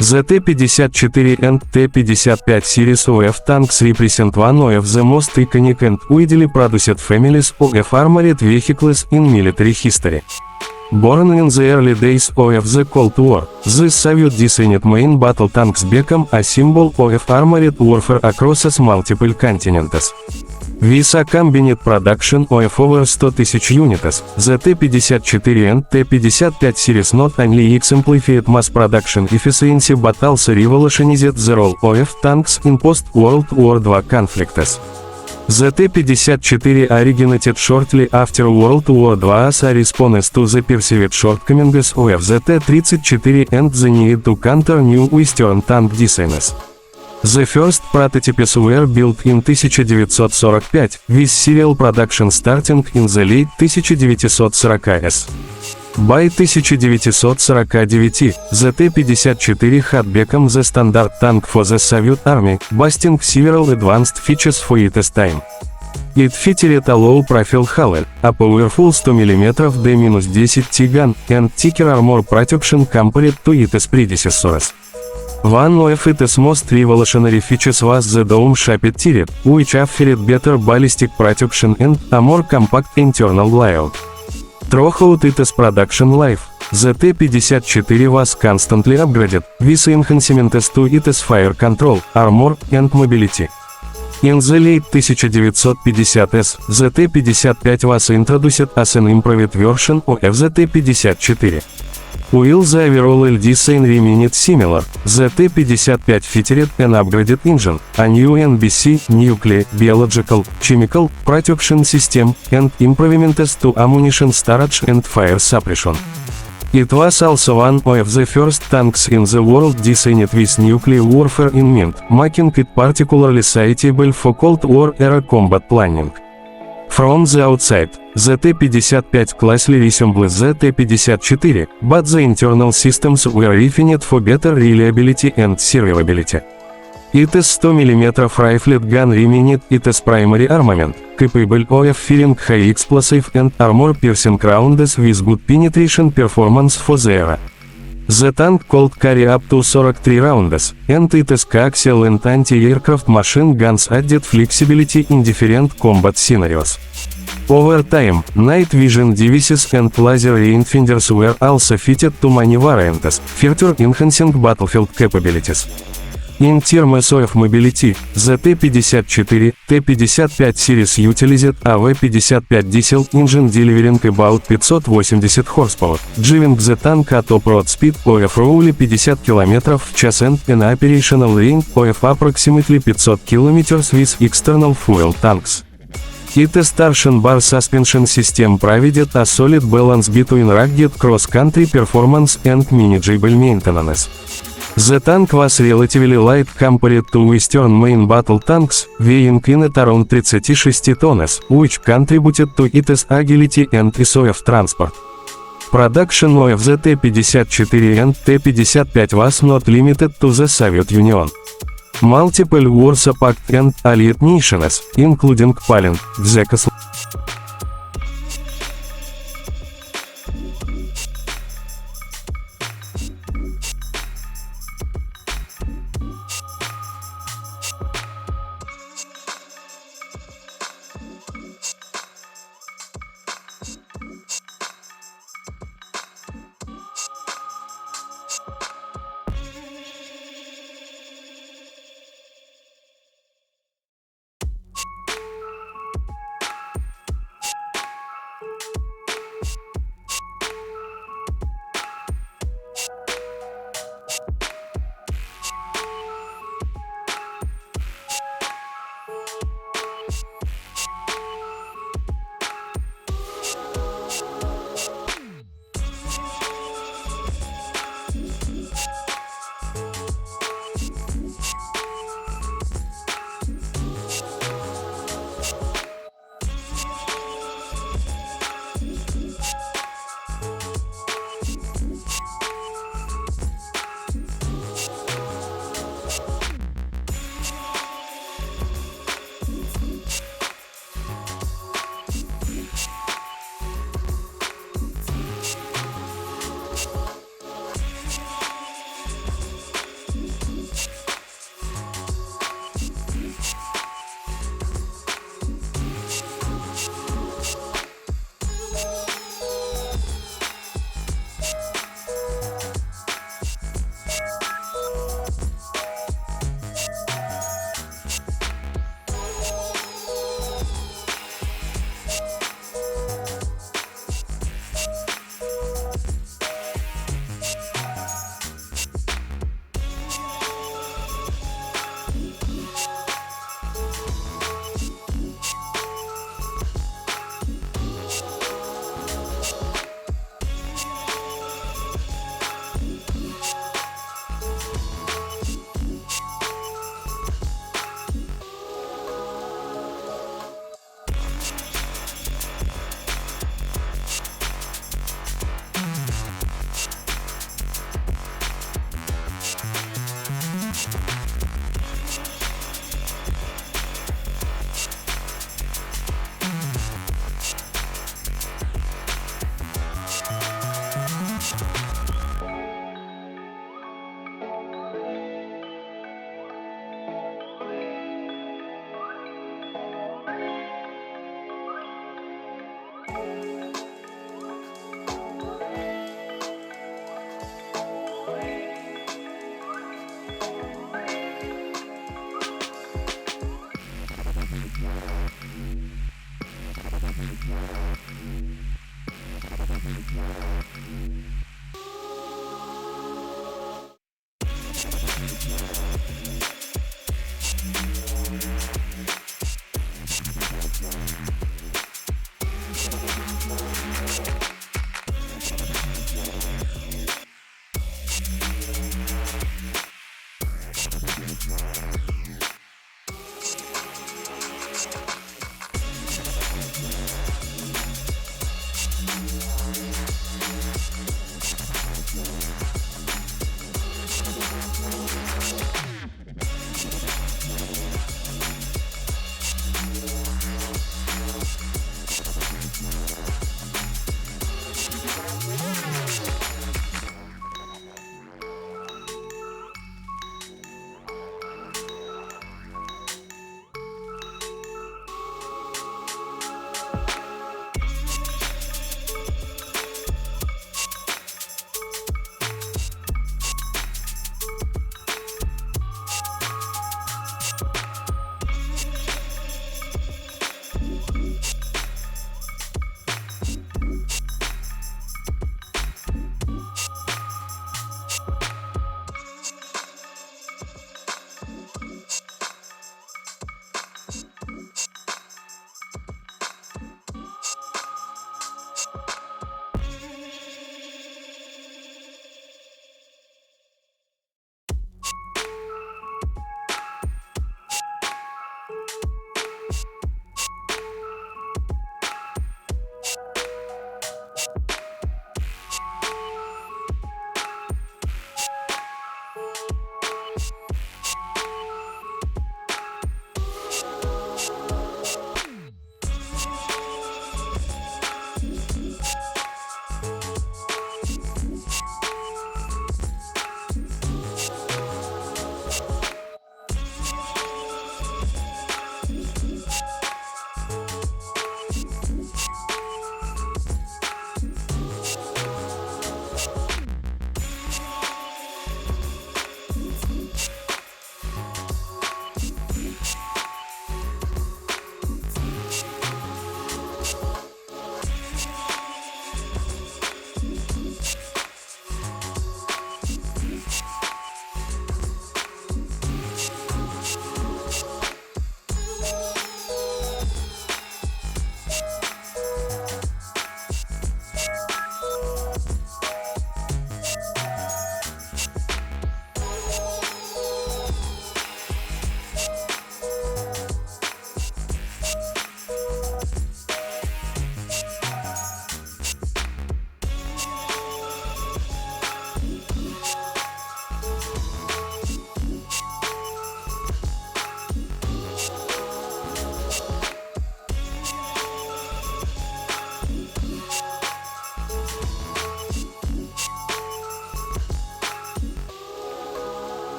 The Т-54 and Т-55 series of tanks represent one of the most iconic and widely produced families of armored vehicles in military history. Born in the early days of the Cold War, this Soviet-designed main battle tanks became a symbol of armored warfare across multiple continents. With a combined production of over 100,000 units, the Т-54 and Т-55 series not only exemplified mass production efficiency but also revolutionized the role of tanks in post-World War II conflicts. The Т-54 originated shortly after World War II as a response to the perceived shortcomings of the Т-34 and the need to counter new Western tank designs. The first prototypes were built in 1945, with serial production starting in the late 1940s. By 1949, the Т-54 had become the standard tank for the Soviet Army, boasting several advanced features for its time. It featured a low-profile hull, a powerful 100 mm D-10 T-gun, and thicker armor protection compared to its predecessors. One of its most revolutionary features was the dome-shaped turret, which offered better ballistic protection and a more compact internal layout. Throughout its production life, the Т-54 was constantly upgraded, with enhancements to its fire control, armor, and mobility. In the late 1950s, the Т-55 was introduced as an improved version of the Т-54. While the overall design remained similar, the Т-55 featured an upgraded engine, a new NBC nuclear, biological, chemical protection system, and improvements to ammunition storage and fire suppression. It was also one of the first tanks in the world designed with nuclear warfare in mind, making it particularly suitable for Cold War-era combat planning. From the outside, the Т-55 closely resembles the Т-54, but the internal systems were refined for better reliability and survivability. Its 100 mm rifled gun remained its primary armament, capable of firing high explosive and armor-piercing rounds with good penetration performance for the era. The tank could carry up to 43 rounds, and its coaxial and anti-aircraft machine guns added flexibility in different combat scenarios. Over time, night vision devices and laser rangefinders were also fitted to many variants, further enhancing battlefield capabilities. In terms of mobility, the Т-54, Т-55 series utilized a V-55 diesel engine delivering about 580 horsepower, driving the tank at top-road speed of roughly 50 km/h and an operational range of approximately 500 km with external fuel tanks. Its torsion bar suspension system provided a solid balance between rugged cross-country performance and manageable maintenance. The tank was relatively light compared to Western main battle tanks, weighing in at around 36 tons, which contributed to its agility and ease of transport. Production of the Т-54 and Т-55 was not limited to the Soviet Union. Multiple Warsaw Pact and Allied nations, including Poland, Czechoslovakia,